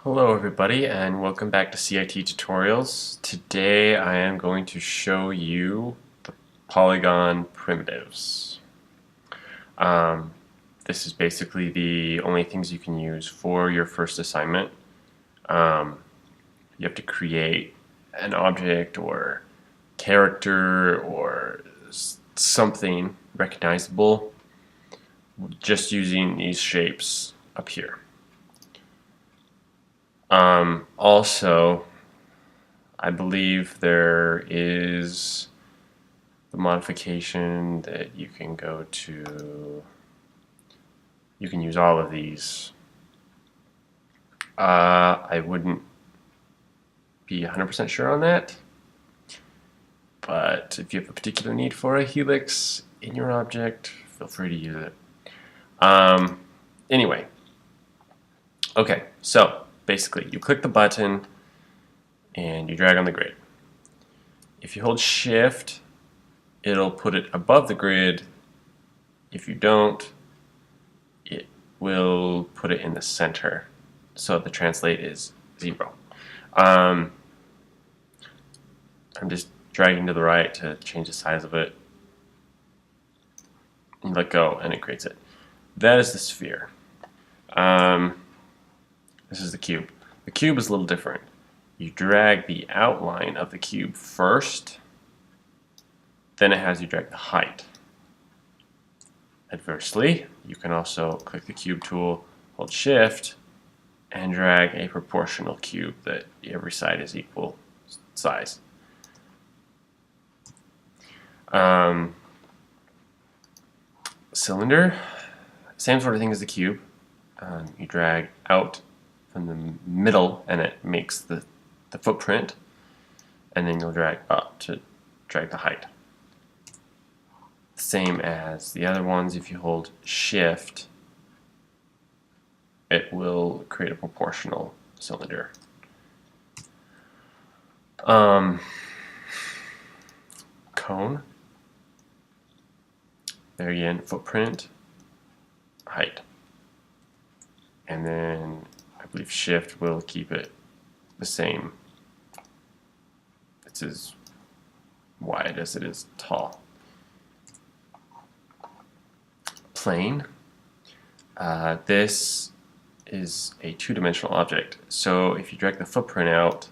Hello everybody and welcome back to CIT tutorials. Today I am going to show you the Polygon primitives. This is basically the only things you can use for your first assignment. You have to create an object or character or something recognizable just using these shapes up here. Also, I believe there is the modification that you can go to. You can use all of these. I wouldn't be 100% sure on that, but if you have a particular need for a helix in your object, feel free to use it. Anyway, okay, so basically, you click the button and you drag on the grid. If you hold Shift, it'll put it above the grid. If you don't, it will put it in the center. So the translate is 0. I'm just dragging to the right to change the size of it. You let go and it creates it. That is the sphere. This is the cube. The cube is a little different. You drag the outline of the cube first, then it has you drag the height. Adversely, you can also click the cube tool, hold Shift, and drag a proportional cube that every side is equal size. Cylinder, same sort of thing as the cube. You drag out from the middle and it makes the footprint, and then you'll drag up to drag the height. Same as the other ones, if you hold Shift, it will create a proportional cylinder. Cone, there again, footprint, height. And then I believe Shift will keep it the same. It's as wide as it is tall. Plane. This is a two-dimensional object. So if you drag the footprint out,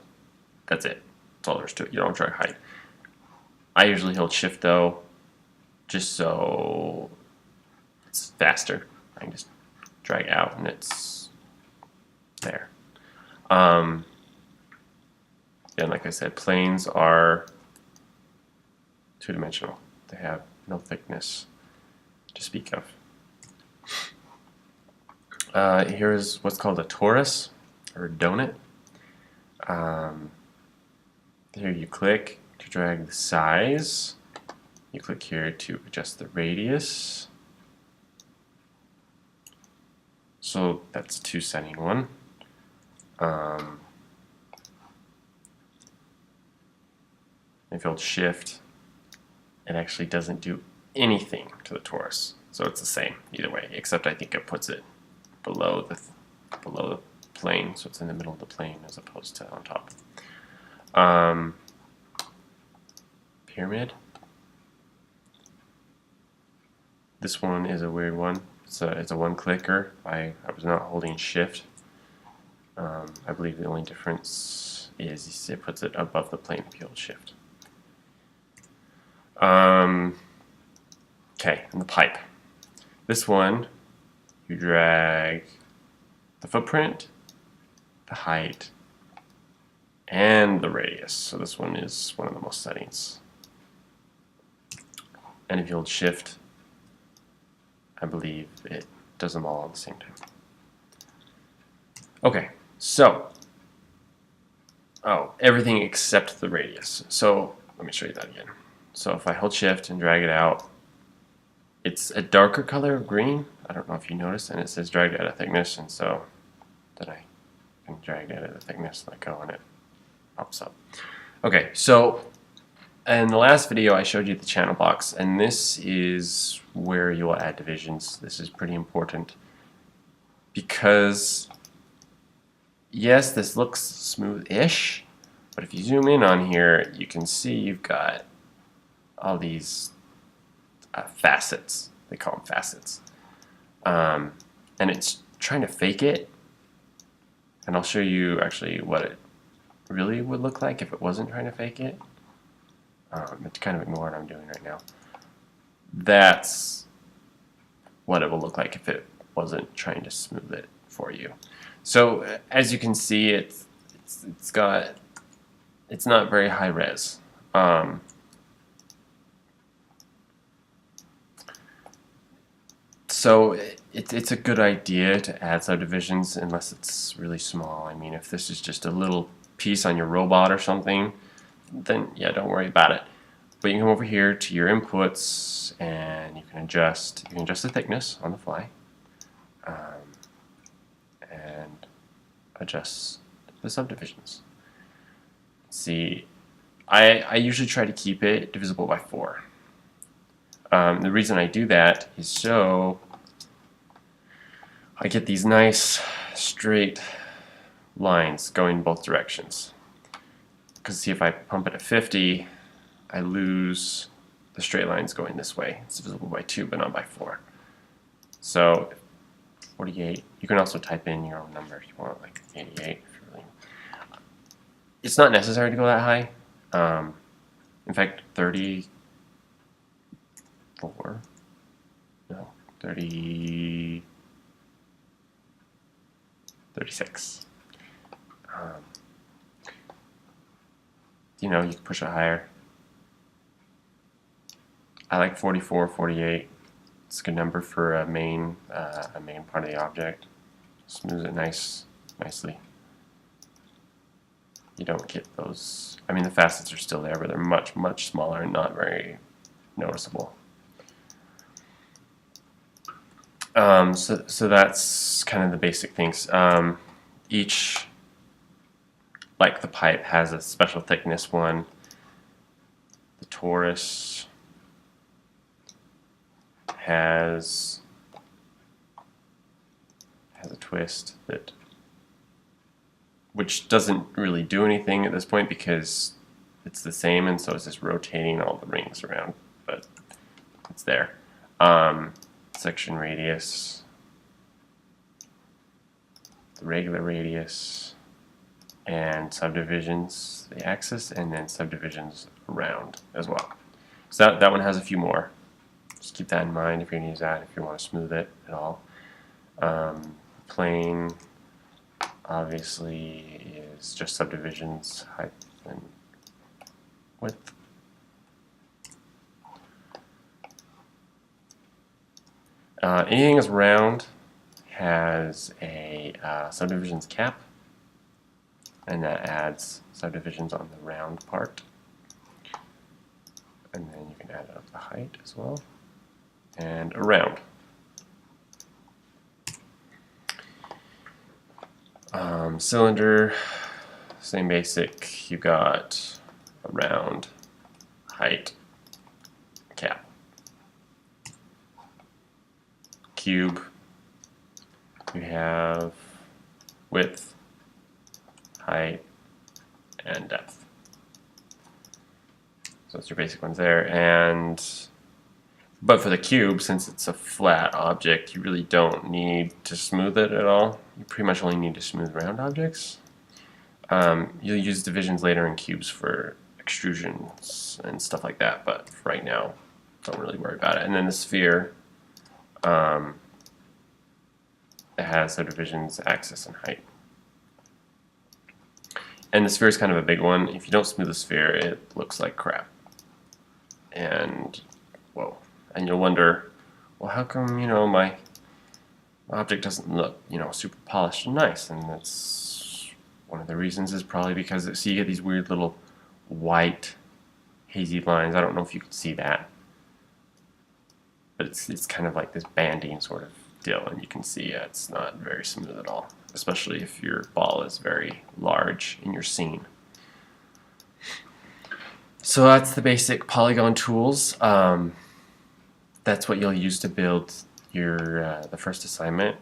that's it. That's all there is to it. You don't drag height. I usually hold Shift though, just so it's faster. I can just drag out and it's there. And like I said, planes are two-dimensional. They have no thickness to speak of. Here's what's called a torus or a donut. Here you click to drag the size. You click here to adjust the radius. So that's a two-setting one. If you hold Shift, it actually doesn't do anything to the torus. So it's the same either way, except I think it puts it below the plane, so it's in the middle of the plane as opposed to on top. Pyramid. This one is a weird one. It's a one-clicker. I was not holding Shift. I believe the only difference is it puts it above the plane if you hold Shift. Okay, and the pipe. This one, you drag the footprint, the height, and the radius. So this one is one of the most settings. And if you hold Shift, I believe it does them all at the same time. Okay, so, everything except the radius. So let me show you that again. So if I hold Shift and drag it out, it's a darker color of green. I don't know if you noticed, and it says drag at a thickness, and so then I can drag it at a thickness, let go, and it pops up. Okay, so in the last video I showed you the channel box, and this is where you will add divisions. This is pretty important because yes, this looks smooth-ish, but if you zoom in on here, you can see you've got all these facets. They call them facets. And it's trying to fake it. And I'll show you actually what it really would look like if it wasn't trying to fake it. But kind of ignore what I'm doing right now. That's what it will look like if it wasn't trying to smooth it for you. So as you can see, it's not very high res. So it's a good idea to add subdivisions unless it's really small. I mean, if this is just a little piece on your robot or something, then yeah, don't worry about it. But you can come over here to your inputs and you can adjust the thickness on the fly and adjust the subdivisions. See, I usually try to keep it divisible by 4. The reason I do that is so I get these nice straight lines going both directions. Because see, if I pump it at 50, I lose the straight lines going this way. It's divisible by 2, but not by 4. So 48. You can also type in your own number if you want, like 88. If you really. It's not necessary to go that high. In fact, 34. No, 30. 36. You know, you can push it higher. I like 44, 48. It's a good number for a main part of the object. Smooths it nicely. You don't get those. I mean, the facets are still there, but they're much smaller and not very noticeable. So that's kind of the basic things. Each, like the pipe, has a special thickness one. The torus has a twist which doesn't really do anything at this point because it's the same, and so it's just rotating all the rings around, but it's there. Section radius, the regular radius, and subdivisions, the axis, and then subdivisions around as well. So that one has a few more. Just keep that in mind if you're going to use that, if you want to smooth it at all. Plane, obviously, is just subdivisions, height and width. Anything that's round has a subdivisions cap, and that adds subdivisions on the round part. And then you can add up the height as well, and around. Cylinder, same basic. You got a round, height, cap. Cube, you have width, height, and depth. So that's your basic ones there. But for the cube, since it's a flat object, you really don't need to smooth it at all. You pretty much only need to smooth round objects. You'll use divisions later in cubes for extrusions and stuff like that, but for right now, don't really worry about it. And then the sphere, it has subdivisions, axis, and height. And the sphere is kind of a big one. If you don't smooth the sphere, it looks like crap. And, whoa. And you'll wonder, well, how come, my object doesn't look, super polished and nice? And that's one of the reasons is probably because you get these weird little white, hazy lines. I don't know if you can see that. But it's kind of like this banding sort of deal, and you can see it's not very smooth at all, especially if your ball is very large in your scene. So that's the basic Polygon tools. That's what you'll use to build your the first assignment.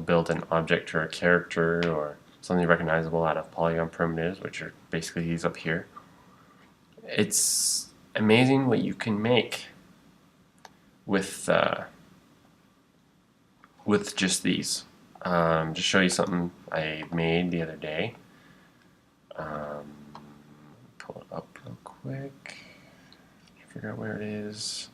Build an object or a character or something recognizable out of Polygon primitives, which are basically these up here. It's amazing what you can make with just these. Just show you something I made the other day. Pull it up real quick. Figure out where it is.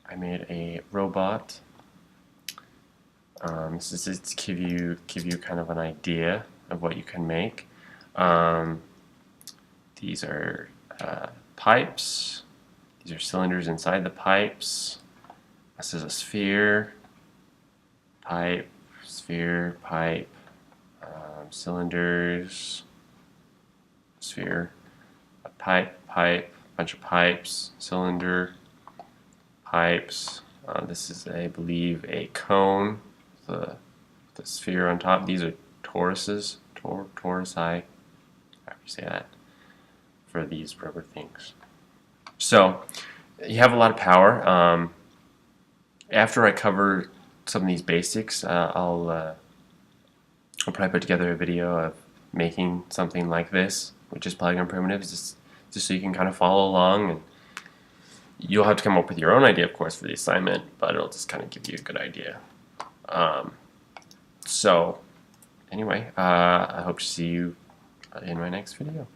I made a robot. This is to give you kind of an idea of what you can make. These are pipes. These are cylinders inside the pipes. This is a sphere, pipe, sphere, pipe, cylinders, sphere, a pipe, bunch of pipes, cylinder, pipes. This is, I believe, a cone, the sphere on top. These are toruses, torusi, how do you say that, for these rubber things. So you have a lot of power. After I cover some of these basics, I'll probably put together a video of making something like this, which is Polygon primitives, just so you can kind of follow along, and you'll have to come up with your own idea, of course, for the assignment, but it'll just kind of give you a good idea. So anyway, I hope to see you in my next video.